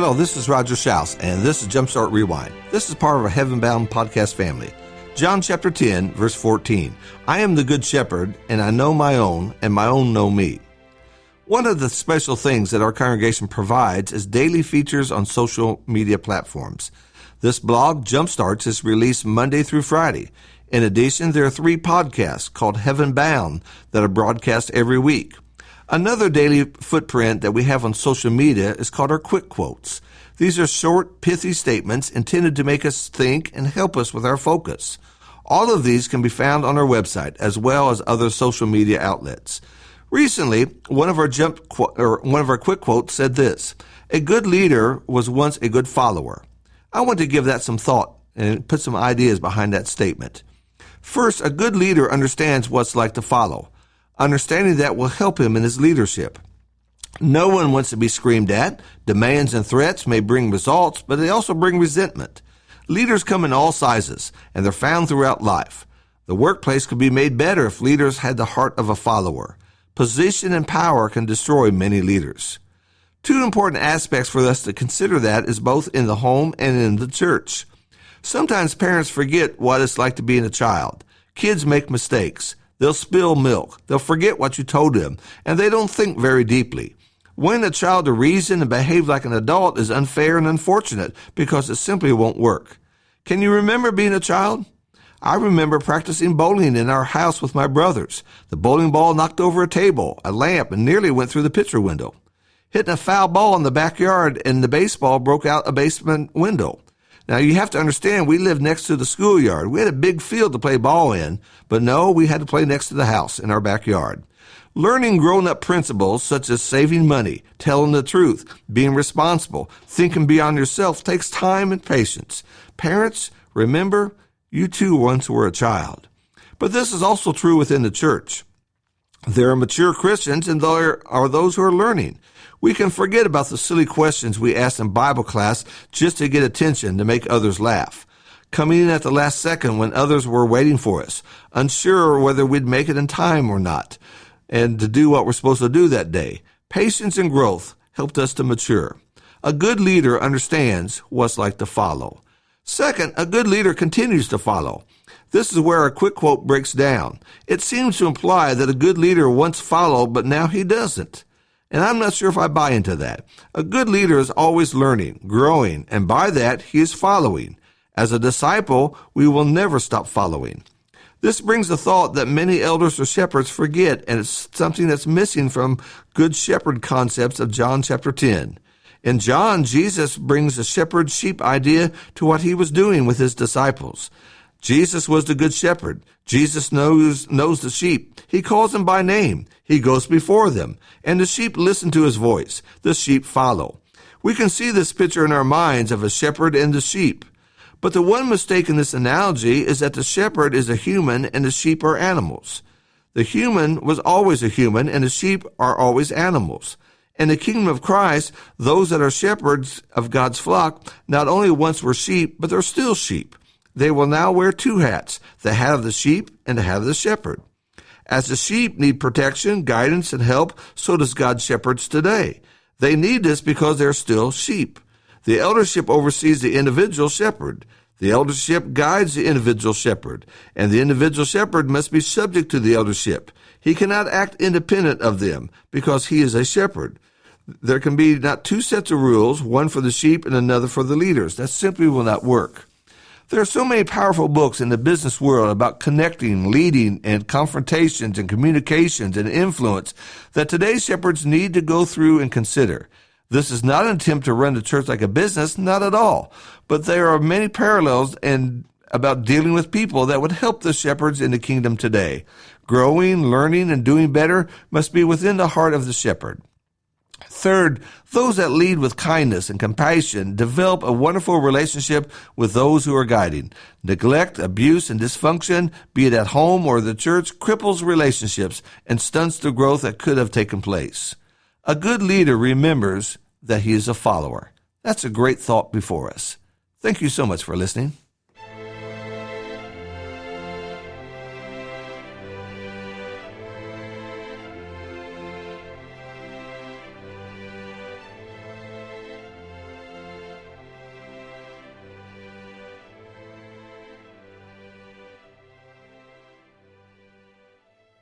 Hello, this is Roger Shouse, and this is Jumpstart Rewind. This is part of our Heaven Bound podcast family. John chapter 10, verse 14. I am the good shepherd, and I know my own, and my own know me. One of the special things that our congregation provides is daily features on social media platforms. This blog, Jumpstarts, is released Monday through Friday. In addition, there are 3 podcasts called Heaven Bound that are broadcast every week. Another daily footprint that we have on social media is called our Quick Quotes. These are short, pithy statements intended to make us think and help us with our focus. All of these can be found on our website as well as other social media outlets. Recently, one of our Quick Quotes said this: "A good leader was once a good follower." I want to give that some thought and put some ideas behind that statement. First, a good leader understands what it's like to follow. Understanding that will help him in his leadership. No one wants to be screamed at. Demands and threats may bring results, but they also bring resentment. Leaders come in all sizes, and they're found throughout life. The workplace could be made better if leaders had the heart of a follower. Position and power can destroy many leaders. 2 important aspects for us to consider that is both in the home and in the church. Sometimes parents forget what it's like to be a child. Kids make mistakes. They'll spill milk. They'll forget what you told them, and they don't think very deeply. Wanting a child to reason and behave like an adult is unfair and unfortunate because it simply won't work. Can you remember being a child? I remember practicing bowling in our house with my brothers. The bowling ball knocked over a table, a lamp, and nearly went through the picture window. Hitting a foul ball in the backyard, and the baseball broke out a basement window. Now, you have to understand, we lived next to the schoolyard. We had a big field to play ball in, but no, we had to play next to the house in our backyard. Learning grown-up principles such as saving money, telling the truth, being responsible, thinking beyond yourself takes time and patience. Parents, remember, you too once were a child. But this is also true within the church. There are mature Christians and there are those who are learning. We can forget about the silly questions we asked in Bible class just to get attention to make others laugh. Coming in at the last second when others were waiting for us, unsure whether we'd make it in time or not, and to do what we're supposed to do that day. Patience and growth helped us to mature. A good leader understands what it's like to follow. Second, a good leader continues to follow. This is where our quick quote breaks down. It seems to imply that a good leader once followed, but now he doesn't. And I'm not sure if I buy into that. A good leader is always learning, growing, and by that, he is following. As a disciple, we will never stop following. This brings the thought that many elders or shepherds forget, and it's something that's missing from good shepherd concepts of John chapter 10. In John, Jesus brings the shepherd-sheep idea to what he was doing with his disciples. Jesus was the good shepherd. Jesus knows the sheep. He calls them by name. He goes before them. And the sheep listen to his voice. The sheep follow. We can see this picture in our minds of a shepherd and the sheep. But the one mistake in this analogy is that the shepherd is a human and the sheep are animals. The human was always a human and the sheep are always animals. In the kingdom of Christ, those that are shepherds of God's flock not only once were sheep, but they're still sheep. They will now wear 2 hats, the hat of the sheep and the hat of the shepherd. As the sheep need protection, guidance, and help, so does God's shepherds today. They need this because they're still sheep. The eldership oversees the individual shepherd. The eldership guides the individual shepherd, and the individual shepherd must be subject to the eldership. He cannot act independent of them because he is a shepherd. There can be not 2 sets of rules, one for the sheep and another for the leaders. That simply will not work. There are so many powerful books in the business world about connecting, leading, and confrontations and communications and influence that today's shepherds need to go through and consider. This is not an attempt to run the church like a business, not at all. But there are many parallels about dealing with people that would help the shepherds in the kingdom today. Growing, learning, and doing better must be within the heart of the shepherd. Third, those that lead with kindness and compassion develop a wonderful relationship with those who are guiding. Neglect, abuse, and dysfunction, be it at home or the church, cripples relationships and stunts the growth that could have taken place. A good leader remembers that he is a follower. That's a great thought before us. Thank you so much for listening.